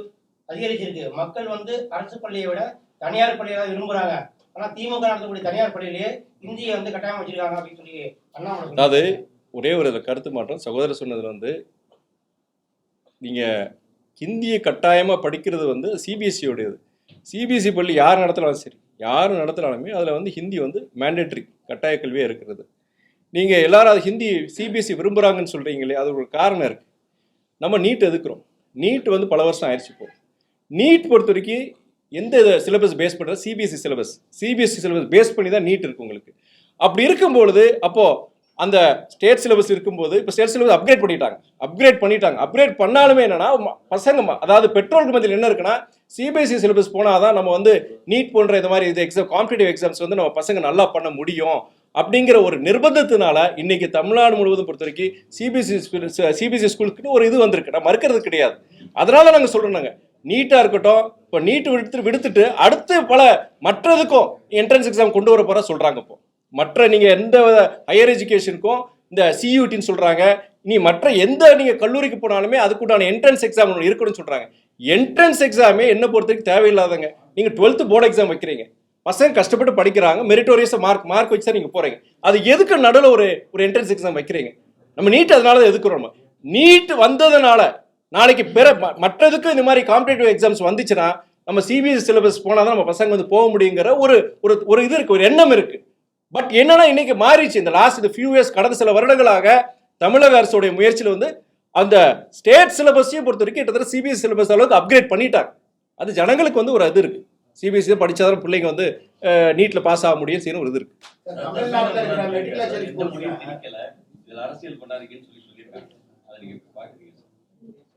அதிகரிச்சிருக்கு. மக்கள் அரசு பள்ளியை விட தனியார் பள்ளியை விரும்புறாங்க. ஆனா திமுக நடத்தக்கூடிய தனியார் பள்ளியிலேயே இந்தியை கட்டாயம் வச்சிருக்காங்க அப்படின்னு சொல்லி அண்ணாமலை. அதாவது ஒரே ஒரு கருத்து மாற்றம் சகோதரர் சொன்னதுல நீங்க ஹிந்தியை கட்டாயமா படிக்கிறது சிபிஎஸ்சியோடையது. சிபிஎஸ்சி பள்ளி யார் நடத்தினாலும் சரி, யார் நடத்தினாலுமே அதுல ஹிந்தி மேண்டேட்டரி கட்டாய கல்வியா இருக்கிறது. நீங்க எல்லாரும் அது ஹிந்தி சிபிஎஸ்சி விரும்புறாங்கன்னு சொல்றீங்களே, அது ஒரு காரணம் இருக்கு. நம்ம நீட் எதுக்குறோம்? நீட் பல வருஷம் ஆயிடுச்சு. இப்போ நீட் பொறுத்த வரைக்கும் எந்த சிலபஸ் பேஸ் பண்ற? CBSE syllabus. CBSE syllabus base பண்ணி தான் நீட் இருக்கு உங்களுக்கு. அப்படி இருக்கும்போது அப்போ அந்த ஸ்டேட் சிலபஸ் இருக்கும்போது இப்போ ஸ்டேட் சிலபஸ் அப்கிரேட் பண்ணிட்டாங்க. அப்கிரேட் பண்ணாலுமே என்னன்னா பசங்க, அதாவது பெற்றோருக்கு மத்தியில் என்ன இருக்குன்னா, சிபிஎஸ்சி சிலபஸ் போனாதான் நம்ம நீட் போன்ற இந்த மாதிரி எக்ஸாம், காம்படிட்டிவ் எக்ஸாம்ஸ் நம்ம பசங்க நல்லா பண்ண முடியும் அப்படிங்கிற ஒரு நிர்பந்தத்தினால இன்னைக்கு தமிழ்நாடு முழுவதும் பொறுத்த வரைக்கும் சிபிஎஸ்சி ஸ்கூலுக்கு ஒரு இது வந்திருக்கு. நான் மறுக்கிறது கிடையாது. அதனால நாங்கள் சொல்றோம், நாங்கள் நீட்டா இருக்கட்டும், இப்போ நீட் விடுத்துட்டு அடுத்து பல மற்றதுக்கும் என்ட்ரன்ஸ் எக்ஸாம் கொண்டு வர போற சொல்றாங்க. இப்போ மற்ற நீங்க எந்த ஹையர் எஜுகேஷனுக்கும் இந்த சியூடின்னு சொல்றாங்க. நீ மற்ற எந்த நீங்க கல்லூரிக்கு போனாலுமே அதுக்குண்டான என்ட்ரன்ஸ் எக்ஸாம் ஒன்று இருக்கணும்னு சொல்றாங்க. என்ட்ரன்ஸ் எக்ஸாமே என்ன பொறுத்த வரைக்கும் தேவையில்லாதங்க. நீங்க 12th போர்டு எக்ஸாம் வைக்கிறீங்க, பசங்க கஷ்டப்பட்டு படிக்கிறாங்க, மெரிட்டோரியஸ் மார்க் வச்சு தான் நீங்க போறீங்க. அது எதுக்கு நடுவில் ஒரு என்ட்ரன்ஸ் எக்ஸாம் வைக்கிறீங்க? நம்ம நீட் அதனால தான் எதுக்குறோம். நீட் வந்ததுனால நாளைக்கு மற்றதுக்கு இந்த மாதிரி காம்படிட்டிவ் எக்ஸாம்ஸ் வந்துச்சுன்னா நம்ம சிபிஎஸ்சி சிலபஸ் போனாதான் நம்ம பசங்க போக முடியுங்கிற ஒரு இது இருக்கு, ஒரு எண்ணம் இருக்கு. பட் என்னன்னா இன்னைக்கு மாறிச்சு. இந்த லாஸ்ட் ஃபியூ இயர்ஸ், கடந்த சில வருடங்களாக தமிழக அரசுடைய முயற்சியில் அந்த ஸ்டேட் சிலபஸையும் பொறுத்த வரைக்கும் கிட்டத்தட்ட சிபிஎஸ்சி சிலபஸ் அளவுக்கு அப்கிரேட் பண்ணிட்டாங்க. அது ஜனங்களுக்கு ஒரு இது இருக்கு. சிபிஎஸ்சி படிச்சாதான் பிள்ளைங்க நீட்ல பாஸ் ஆக முடியும் செய்யணும் ஒரு இது இருக்கு.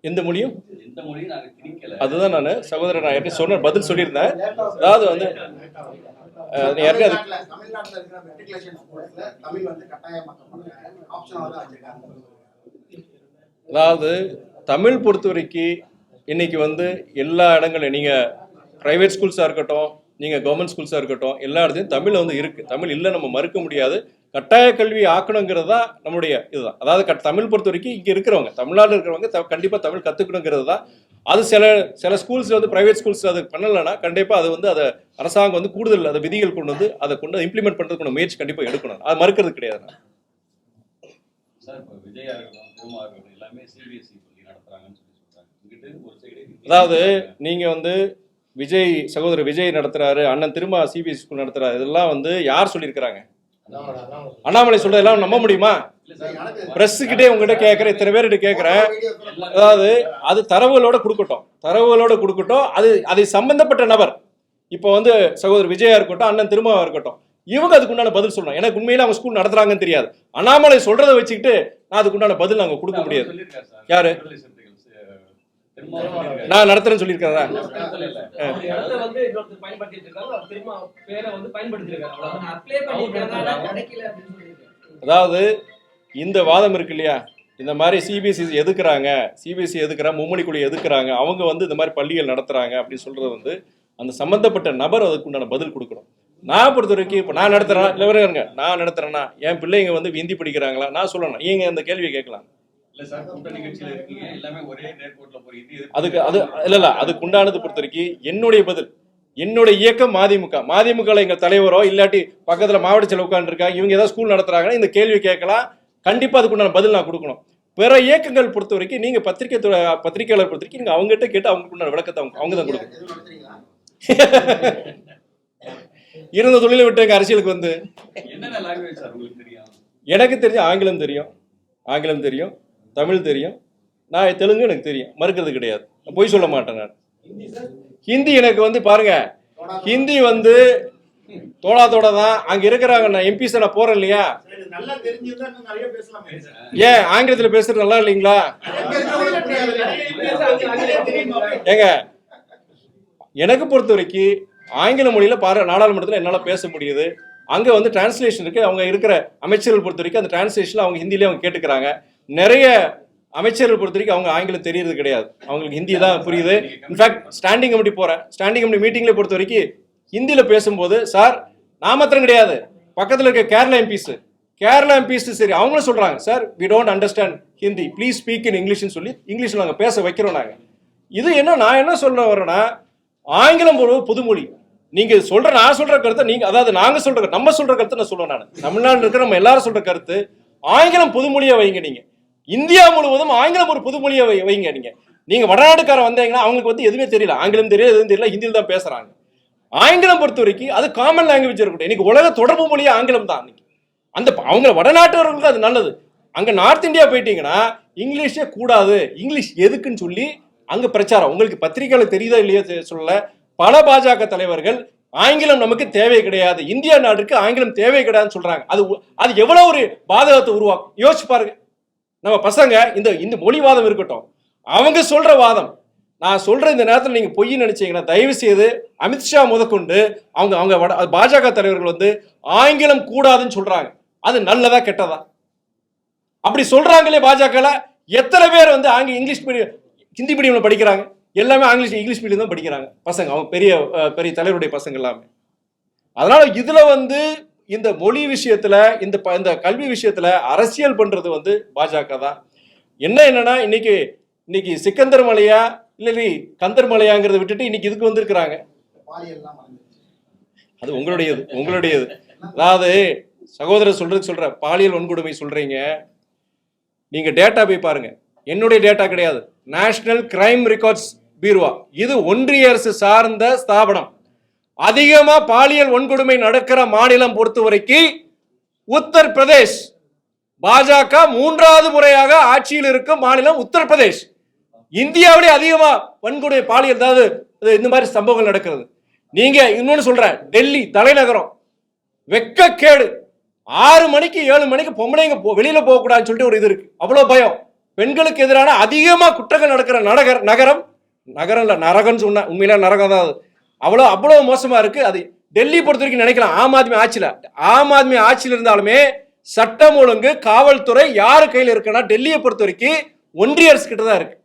எந்த மொழியும் அதுதான் நான் சகோதரர் நான் எப்படி சொன்ன பதில் சொல்லியிருந்தேன். அதாவது அதாவது தமிழ் பொறுத்த வரைக்கும் இன்னைக்கு எல்லா இடங்களையும் நீங்க பிரைவேட் ஸ்கூல்ஸா இருக்கட்டும், நீங்க கவர்மெண்ட் ஸ்கூல்ஸா இருக்கட்டும், எல்லா இடத்துலையும் தமிழ் இருக்கு. தமிழ் இல்லை நம்ம மறுக்க முடியாது. கட்டாய கல்வி ஆக்கணுங்கிறது தான் நம்முடைய இதுதான். அதாவது தமிழ் பொறுத்த வரைக்கும் இங்க இருக்கிறவங்க, தமிழ்நாட்டில் இருக்கிறவங்க கண்டிப்பா தமிழ் கத்துக்கணுங்கிறது தான். அது சில ஸ்கூல்ஸ் பிரைவேட் ஸ்கூல்ஸ் அது பண்ணலைன்னா கண்டிப்பா அது அதை அரசாங்கம் கூடுதல் அதை விதிகள் கொண்டு அதை கொண்டு இம்ப்ளிமெண்ட் பண்றதுக்கு முயற்சி கண்டிப்பா எடுக்கணும். அது மறுக்கிறது கிடையாது. அதாவது நீங்க விஜய், சகோதரர் விஜய் நடத்துறாரு, அண்ணன் திரும்ப சிபிஎஸ்சி ஸ்கூல் நடத்துறாரு, இதெல்லாம் யார் சொல்லியிருக்கிறாங்க? அண்ணாமலை சொல்றதெல்லாம் நம்ப முடியுமா? பிரஸ் கிட்டே உங்ககிட்ட கேட்கிறேன், இத்தனை பேர்கிட்ட கேட்கிறேன். அதாவது அது தரவுகளோட கொடுக்கட்டும். அது சம்பந்தப்பட்ட நபர், இப்போ சகோதரர் விஜயா இருக்கட்டும், அண்ணன் திருமாவா இருக்கட்டும், இவங்க அதுக்குண்டான பதில் சொல்லணும். எனக்கு உண்மையில அவங்க ஸ்கூல் நடத்துறாங்கன்னு தெரியாது. அண்ணாமலை சொல்றதை வச்சுக்கிட்டு நான் அதுக்குண்டான பதில் நாங்க கொடுக்க முடியாது. யாரு நான் நடத்துறேன்னு சொல்லியிருக்காரா? அதாவது இந்த வாதம் இருக்கு இல்லையா, இந்த மாதிரி சிபிஎஸ்சி எதுக்குறாங்க, மும்மொழி குழு எதுக்குறாங்க, அவங்க இந்த மாதிரி பள்ளிகள் நடத்துறாங்க அப்படின்னு சொல்றது அந்த சம்பந்தப்பட்ட நபர் அதுக்குண்டான பதில் கொடுக்கணும். நான் பொறுத்த வரைக்கும் இப்போ நான் நடத்துறேன் இல்லை இருங்க, நான் நடத்துறேன்னா என் பிள்ளைங்க வந்து ஹிந்தி படிக்கிறாங்களா நான் சொல்லணும், நீங்க அந்த கேள்வியை கேட்கலாம். இல்ல சார், கூட்டணி கட்சியில இருக்கீங்க, எல்லாமே ஒரே நேர்கோட்டில் போறீங்க. அதுக்கு அது இல்ல அதுக்கு உண்டானது பொறுத்த வரைக்கும் என்னுடைய பதில், என்னுடைய இயக்கம் மதிமுக எங்க தலைவரோ இல்லாட்டி பக்கத்துல மாவட்ட செயலர் உட்காந்துருக்காங்க, இவங்க ஏதாவது ஸ்கூல் நடத்துறாங்கன்னா இந்த கேள்வி கேட்கலாம், கண்டிப்பா அதுக்குண்டான பதில் நான் கொடுக்கணும். பிற இயக்கங்கள் பொறுத்த வரைக்கும் நீங்க பத்திரிகையாளர் பொறுத்த வரைக்கும் நீங்க அவங்ககிட்ட கேட்டு அவங்களுக்குண்டான விளக்கத்தை அவங்க தான் கொடுக்கணும். இருந்த தொழிலை விட்டு எங்க அரசியலுக்கு வந்து என்னென்ன லாங்குவேஜ் சார் உங்களுக்கு தெரியும்? எனக்கு தெரிஞ்ச ஆங்கிலம் தெரியும், தமிழ் தெரியும், நான் தெலுங்கு எனக்கு தெரியும், மறுக்கிறது கிடையாது, பொய் சொல்ல மாட்டேன். நான் ஹிந்தி எனக்கு வந்து பாருங்க, ஹிந்தி வந்து தோட தான் அங்க இருக்கிறாங்க. நான் எம்பிஸ் நான் போறேன் இல்லையா, நல்லா தெரிஞ்சிருந்தா நிறைய பேசலாமே. ஏன் ஆங்கிலத்துல பேசுறது நல்லா இல்லைங்களா? ஏங்க எனக்கு பொறுத்த வரைக்கும் ஆங்கில மொழியில நாடாளுமன்றத்தில் என்னால பேச முடியுது. அங்க வந்து டிரான்ஸ்லேஷன் இருக்கு, அவங்க இருக்கிற அமைச்சர்கள் பொறுத்த வரைக்கும் அந்த டிரான்ஸ்லேஷன் அவங்க ஹிந்திலேயே அவங்க கேட்டுக்கிறாங்க. நிறைய அமைச்சர்கள் பொறுத்த வரைக்கும் அவங்க ஆங்கிலம் தெரியறது கிடையாது, அவங்களுக்கு ஹிந்தி தான் புரியுது. இன்ஃபேக்ட் ஸ்டாண்டிங் கமிட்டி போறேன், ஸ்டாண்டிங் கமிட்டி மீட்டிங்ல பொறுத்த வரைக்கும் ஹிந்தியில பேசும்போது சார் நான் மாத்திரம் கிடையாது, பக்கத்துல இருக்க கேரளா எம்பிஸ் சரி அவங்களும் சொல்றாங்க sir we don't understand Hindi, please speak in இங்கிலீஷ்னு சொல்லி இங்கிலீஷ்ல நாங்க பேச வைக்கிறோம். நாங்க இது என்ன நான் என்ன சொல்ற வரேன்னா, ஆங்கிலம் ஒரு புதுமொழி. நீங்க நான் சொல்ற கருத்தை நீங்க, அதாவது நாங்க சொல்ற நம்ம சொல்ற கருத்தை நான் சொல்றேன். நான் தமிழ்நாட்டில் இருக்கிற நம்ம எல்லாரும் சொல்ற கருத்து ஆங்கிலம் புதுமொழியா வைங்க. நீங்க இந்தியா முழுவதும் ஆங்கிலம் ஒரு புதுமொழியா வைங்க. நீங்க வடநாட்டுக்கார வந்தீங்கன்னா அவங்களுக்கு வந்து எதுவுமே தெரியல, ஆங்கிலம் தெரியல, எதுவும் தெரியல, ஹிந்தியில் தான் பேசுறாங்க. ஆங்கிலம் பொறுத்த வரைக்கும் அது காமன் லாங்குவேஜ் இருக்கட்டும். இன்னைக்கு உலக தொடர்பு மொழியா ஆங்கிலம் தான். அந்த அவங்க வடநாட்டவர்களுக்கு அது நல்லது. அங்க நார்த் இந்தியா போயிட்டீங்கன்னா இங்கிலீஷே கூடாது, இங்கிலீஷ் எதுக்குன்னு சொல்லி அங்க பிரச்சாரம். உங்களுக்கு பத்திரிகையில தெரியுதா இல்லையா சொல்லல, பல பாஜக தலைவர்கள் ஆங்கிலம் நமக்கு தேவை கிடையாது, இந்தியா நாட்டுக்கு ஆங்கிலம் தேவை கிடையாதுன்னு சொல்றாங்க. அது எவ்வளவு ஒரு பாதகத்தை உருவாக்கும் யோசிச்சு பாருங்க. நம்ம பசங்க இந்த மொழிவாதம் இருக்கட்டும், அவங்க சொல்ற வாதம் நான் சொல்ற இந்த நேரத்தில் நீங்க பொய் நினைச்சீங்கன்னா தயவு செய்து அமித்ஷா முதற்கொண்டு அவங்க பாஜக தலைவர்கள் வந்து ஆங்கிலம் கூடாதுன்னு சொல்றாங்க. அது நல்லதா கெட்டதா? அப்படி சொல்றாங்களே பாஜக எத்தனை பேர் வந்து இங்கிலீஷ் மீடியம் ஹிந்தி மீடியம்ல படிக்கிறாங்க? எல்லாமே இங்கிலீஷ் மீடியம் தான் படிக்கிறாங்க பசங்க, அவங்க பெரிய பெரிய தலைவருடைய பசங்க எல்லாமே. அதனால இதுல வந்து இந்த மொழி விஷயத்துல இந்த கல்வி விஷயத்துல அரசியல் பண்றது வந்து பாஜக தான். என்னன்னா இன்னைக்கு சிக்கந்தர் மலையா இல்லை கந்தர் மலையாங்கிறத விட்டுட்டு இன்னைக்கு இதுக்கு வந்திருக்கிறாங்க. அது உங்களுடையது. அதாவது சகோதரர் சொல்ற பாலியல் வன்கொடுமை சொல்றீங்க, நீங்க டேட்டா போய் பாருங்க. என்னுடைய டேட்டா கிடையாது, நேஷனல் கிரைம் ரெக்கார்ட்ஸ் பியூரோ, இது ஒன்றிய அரசு சார்ந்த ஸ்தாபனம். அதிகமா பாலியல் வன்கொடுமை நடக்கிற மாநிலம் பொறுத்த வரைக்கும் உத்தரப்பிரதேஷ். பாஜக 3வது முறையாக ஆட்சியில் இருக்கும் மாநிலம் உத்தரப்பிரதேஷ். இந்தியாவிலே அதிகமா வன்கொடுமை பாலியல் அதாவது இந்த மாதிரி சம்பவங்கள் நடக்கிறது. நீங்க இன்னொன்னு சொல்றேன், டெல்லி தலைநகரம் வெக்கக்கேடு. 6 மணிக்கு 7 மணிக்கு பொம்பளைங்க வெளியில போக கூடாதுன்னு சொல்லிட்டு ஒரு இது இருக்கு. அவ்வளவு பயம். பெண்களுக்கு எதிரான அதிகமா குற்றங்கள் நடக்கிற நகரம் இல்ல நரகம்னு சொன்ன, உண்மையில நரகம் தான். அவ்வளவு மோசமா இருக்கு. அது டெல்லி பொறுத்த வரைக்கும் நினைக்கலாம் ஆம் ஆத்மி ஆட்சியில் இருந்தாலுமே சட்டம் ஒழுங்கு காவல்துறை யாரு கையில் இருக்குன்னா டெல்லியை பொறுத்த வரைக்கும் ஒன்றிய அரசு கிட்ட தான் இருக்கு.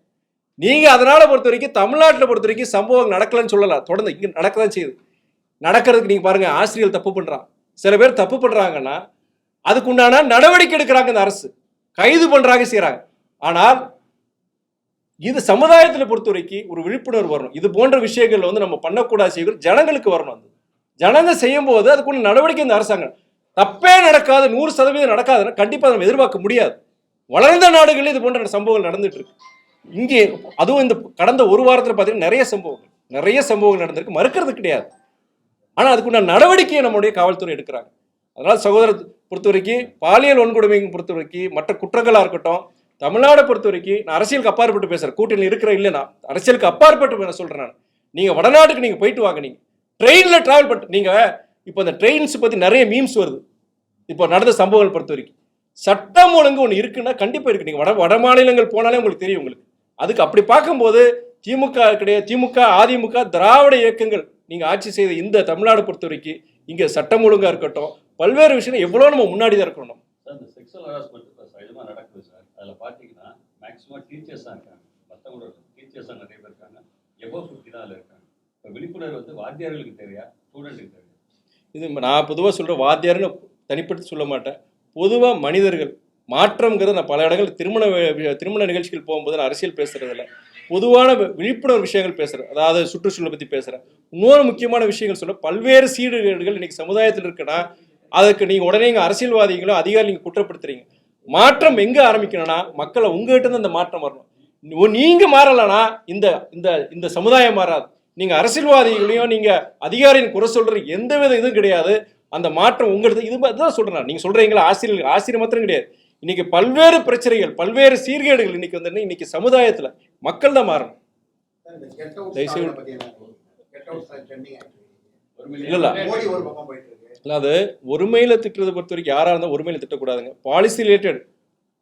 நீங்க அதனால பொறுத்த வரைக்கும் தமிழ்நாட்டில் பொறுத்த வரைக்கும் சம்பவம் நடக்கலன்னு சொல்லலாம், தொடர்ந்து இங்க நடக்கதான் செய்யுது. நடக்கிறதுக்கு நீங்க பாருங்க, ஆசிரியர்கள் தப்பு பண்றாங்க, சில பேர் தப்பு பண்றாங்கன்னா அதுக்கு உண்டான நடவடிக்கை எடுக்கிறாங்க இந்த அரசு, கைது பண்றாங்க, செய்யறாங்க. ஆனால் இது சமுதாயத்தில் பொறுத்த வரைக்கும் ஒரு விழிப்புணர்வு வரணும். இது போன்ற விஷயங்கள் வந்து நம்ம பண்ணக்கூடாது செய்ய ஜனங்களுக்கு வரணும். அது ஜனங்க செய்யும் போது அதுக்குள்ள நடவடிக்கை இந்த அரசாங்கம் தப்பே நடக்காது, 100% நடக்காதுன்னு கண்டிப்பா நம்ம எதிர்பார்க்க முடியாது. வளர்ந்த நாடுகளில் இது போன்ற சம்பவங்கள் நடந்துட்டு இருக்கு. இங்கே அதுவும் இந்த கடந்த ஒரு வாரத்தில் பார்த்தீங்கன்னா நிறைய சம்பவங்கள் நடந்திருக்கு, மறுக்கிறது கிடையாது. ஆனா அதுக்குண்டான நடவடிக்கையை நம்முடைய காவல்துறை எடுக்கிறாங்க. அதனால சகோதரர் பொறுத்த வரைக்கும் பாலியல் வன்கொடுமை பொறுத்த வரைக்கும் மற்ற குற்றங்களா இருக்கட்டும், தமிழ்நாடை பொறுத்த வரைக்கும் நான் அரசியலுக்கு அப்பாற்பட்டு பேசுறேன், கூட்டணியில் இருக்கிற இல்லைன்னா அரசியலுக்கு அப்பாற்பட்டு சொல்றேன். நீங்க வடநாட்டுக்கு நீங்க போயிட்டு வாங்க, நீங்க ட்ரெயின்ல டிராவல் பண்ணிட்டு நீங்க இப்போ இந்த ட்ரெயின்ஸ் பத்தி நிறைய மீம்ஸ் வருது. இப்போ நடந்த சம்பவங்கள் பொறுத்த வரைக்கும் சட்டம் ஒழுங்கு ஒன்று இருக்குன்னா கண்டிப்பா இருக்கு. நீங்க வட மாநிலங்கள் போனாலே உங்களுக்கு தெரியும். உங்களுக்கு அதுக்கு அப்படி பார்க்கும்போது திமுக கிடையாது, திமுக அதிமுக திராவிட இயக்கங்கள் நீங்க ஆட்சி செய்த இந்த தமிழ்நாடு பொறுத்த வரைக்கும் இங்க சட்டம் ஒழுங்கா இருக்கட்டும், பல்வேறு விஷயம் எவ்வளவு நம்ம முன்னாடி தான் இருக்கணும். இந்த செக்ஷுவல் ஹராஸ்மெண்ட் சகஜமாக நடக்குது சார். அதில் பார்த்தீங்கன்னா மேக்ஸிமம் டீச்சர்ஸ் தான் இருக்காங்க, மற்றவங்களோட டீச்சர்ஸ் தான் நிறைய பேர் இருக்காங்க, எபோ 50 தான் அதில் இருக்காங்க. இப்போ விழிப்புணர்வு வந்து வாத்தியார்களுக்கு தேவையா, ஸ்டூடெண்ட்டுக்கு தேவையா? இது நான் பொதுவாக சொல்கிற வாத்தியார்னு தனிப்படுத்தி சொல்ல மாட்டேன். பொதுவாக மனிதர்கள் மாற்றம்ங்கிறது நான் பல இடங்கள் திருமண நிகழ்ச்சிகள் போகும்போது நான் அரசியல் பேசுறதில்ல, பொதுவான விழிப்புணர்வு விஷயங்கள் பேசுகிறேன். அதாவது சுற்றுச்சூழலை பற்றி பேசுகிறேன். இன்னொரு முக்கியமான விஷயங்கள் சொல்ல, பல்வேறு சீர்கேடுகள் இன்னைக்கு சமுதாயத்தில் இருக்குன்னா அதுக்கு நீங்கள் உடனே இங்கே அரசியல்வாதிகளும் அதிகாரி நீங்கள் குற்றப்படுத்துறீங்க. மாற்றம் எங்கே ஆரம்பிக்கணும்னா மக்களை உங்ககிட்ட இருந்து அந்த மாற்றம் வரணும். நீங்கள் மாறலைன்னா இந்த இந்த இந்த சமுதாயம் மாறாது. நீங்கள் அரசியல்வாதிகளையும் நீங்கள் அதிகாரியின் குறை சொல்கிற எந்த வித இதுவும் கிடையாது. அந்த மாற்றம் உங்களது இது தான் சொல்கிறேன். நீங்கள் சொல்கிறீங்களா ஆசிரியர் மாத்திரம் கிடையாது. இன்னைக்கு பல்வேறு பிரச்சனைகள், பல்வேறு சீர்கேடுகள் இன்னைக்கு வந்து இன்னைக்கு சமுதாயத்தில் மக்கள் தான் மாறணும். இல்லை அது ஒருமையில திட்டுறதை பொறுத்த வரைக்கும் யாராக இருந்தால் ஒருமையில திட்டக்கூடாதுங்க. பாலிசி ரிலேட்டட்,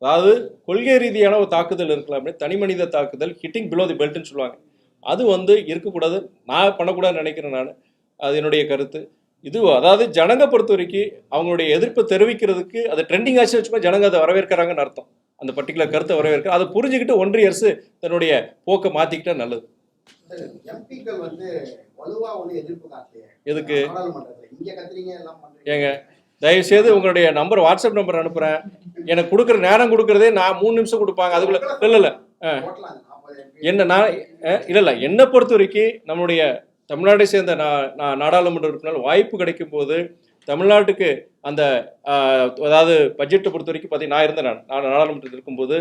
அதாவது கொள்கை ரீதியான ஒரு தாக்குதல் இருக்கலாம், தனி மனித தாக்குதல், ஹிட்டிங் பிலோ தி பெல்ட்னு சொல்லுவாங்க, அது வந்து இருக்கக்கூடாது. நான் பண்ணக்கூடாதுன்னு நினைக்கிறேன். நான் அது என்னுடைய கருத்து. இது அதாவது ஜனங்க பொறுத்த வரைக்கும் அவங்களுடைய எதிர்ப்பு தெரிவிக்கிறதுக்கு அது ட்ரெண்டிங் ஆச்சு வச்சுக்கோ, ஜனங்க அதை வரவேற்கிறாங்கன்னு அர்த்தம். அந்த பர்டிகுலர் கருத்தை வரவேற்கிற அதை புரிஞ்சுக்கிட்டு ஒன்றிய அரசு தன்னுடைய போக்கை மாற்றிக்கிட்டா நல்லது. எம்பிக்கள் வந்து வலுவா ஒண்ணு எதிர்ப்பு காட்டலையே எதுக்கு இங்க கத்துறீங்க எல்லாம் பண்றீங்க? ஏங்க தயவுசெய்து உங்களுடைய நம்பர், வாட்ஸ்அப் நம்பர் அனுப்புகிறேன். எனக்கு கொடுக்குற நேரம் கொடுக்குறதே நான் 3 நிமிஷம் கொடுப்பாங்க. அதுக்குள்ள இல்லை என்ன நான் இல்லை என்னை பொறுத்த வரைக்கும் நம்மளுடைய தமிழ்நாட்டை சேர்ந்த நாடாளுமன்ற உறுப்பினர் வாய்ப்பு கிடைக்கும் போது தமிழ்நாட்டுக்கு அந்த அதாவது பட்ஜெட்டை பொறுத்த வரைக்கும் பார்த்தீங்கன்னா நான் இருந்தேன். நான் நாடாளுமன்றத்தில் இருக்கும்போது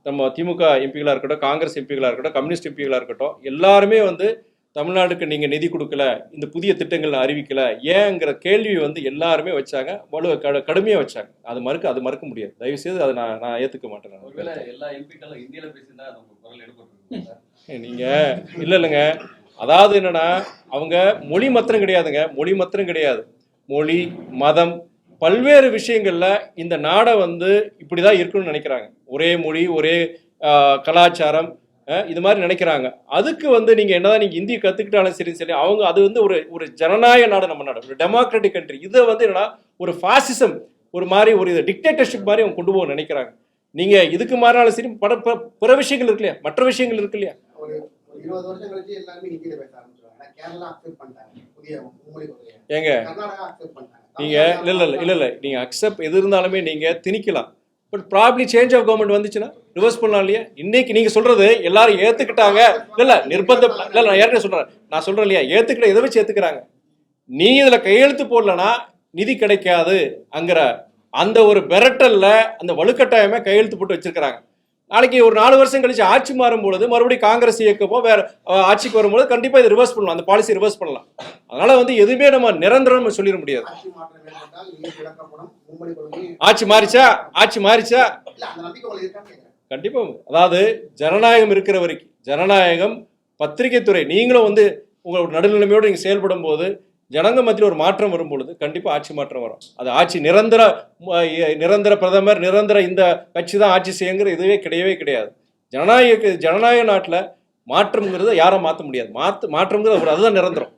நம்ம திமுக எம்பிகளாக இருக்கட்டும், காங்கிரஸ் எம்பிகளாக இருக்கட்டும், கம்யூனிஸ்ட் எம்பிகளாக இருக்கட்டும், எல்லாருமே வந்து தமிழ்நாட்டுக்கு நீங்கள் நிதி கொடுக்கல, இந்த புதிய திட்டங்கள் அறிவிக்கல ஏங்கிற கேள்வி வந்து எல்லாருமே வச்சாங்க, கடுமையாக வச்சாங்க. அது மறுக்க முடியாது. தயவுசெய்து அதை நான் ஏற்றுக்க மாட்டேன். எல்லா எம்பிக்களும் இந்தியில பேசினா குரல் எடுப்பட்டு நீங்கள் இல்லைங்க, அதாவது என்னன்னா அவங்க மொழி மாத்திரம் கிடையாதுங்க, மொழி மாத்திரம் கிடையாது, மொழி மதம் பல்வேறு விஷயங்கள்ல இந்த நாடை வந்து இப்படிதான் இருக்கணும்னு நினைக்கிறாங்க. ஒரே மொழி ஒரே கலாச்சாரம் இது மாதிரி நினைக்கிறாங்க. அதுக்கு வந்து நீங்க என்னதான் நீங்க இந்தி கத்துக்கிட்டாலும் சரி சரி அவங்க அது வந்து ஒரு ஜனநாயக நாடு, நம்ம நாடு ஒரு டெமோக்ராட்டிக் கண்ட்ரி. இதை வந்து என்னன்னா ஒரு ஃபாசிசம், ஒரு மாதிரி ஒரு டிக்டேட்டர்ஷிப் மாதிரி அவங்க கொண்டு போக நினைக்கிறாங்க. நீங்க இதுக்கு மாறினாலும் சரி பிற விஷயங்கள் இருக்கு இல்லையா, மற்ற விஷயங்கள் இருக்கு இல்லையா. ஒரு 20 வருஷம் கழிச்சு எல்லாருமே ஹிந்தியில பேச ஆரம்பிச்சிருவாங்க. கேரளா அக்செப்ட் பண்ணிட்டாங்க புதிய மும்மொழி கொள்கையை, ஏங்க கர்நாடகா அக்செப்ட் பண்ணிட்டாங்க. நீங்க இல்ல நீங்க அக்செப்ட் எது இருந்தாலுமே நீங்க திணிக்கலாம். But probably change of government வந்துச்சுன்னா ரிவர்ஸ் பண்ணலாம் இல்லையா. இன்னைக்கு நீங்க சொல்றது எல்லாரும் ஏத்துக்கிட்டாங்க, இல்ல நிர்பந்தம் இல்ல, நான் ஏற்கனவே நான் சொல்றேன் இல்லையா, ஏத்துக்கிட்ட எதை வச்சு ஏத்துக்கிறாங்க. நீ இதுல கையெழுத்து போடலன்னா நிதி கிடைக்காது அங்கிற அந்த ஒரு பெரட்டல்ல அந்த வலுக்கட்டாயமே கையெழுத்து போட்டு வச்சிருக்கிறாங்க. நாளைக்கு ஒரு 4 வருஷம் கழிச்சு ஆட்சி மாறும் பொழுது மறுபடியும் காங்கிரஸ் இயக்கப்போ வேற ஆட்சிக்கு வரும்போது கண்டிப்பா இதை ரிவர்ஸ் பண்ணலாம், அந்த பாலிசி ரிவர்ஸ் பண்ணலாம். அதனால வந்து எதுவுமே நம்ம நிரந்தரம் சொல்லிட முடியாது. ஆட்சி மாறிச்சா கண்டிப்பா. அதாவது ஜனநாயகம் இருக்கிற வரைக்கும், ஜனநாயகம் பத்திரிகை துறை நீங்களும் வந்து உங்களோட நடுநிலைமையோடு நீங்க செயல்படும் போது ஜனங்க மத்தியில் ஒரு மாற்றம் வரும் பொழுது கண்டிப்பா ஆட்சி மாற்றம் வரும். அது ஆட்சி நிரந்தர பிரதமர் நிரந்தர இந்த கட்சி தான் ஆட்சி செய்யுங்கிற இதுவே கிடையாது. ஜனநாயக நாட்டில் மாற்றம்ங்கிறத யாரும் மாற்ற முடியாது. மாற்றம்ங்கிறது அதுதான் நிரந்தரம்.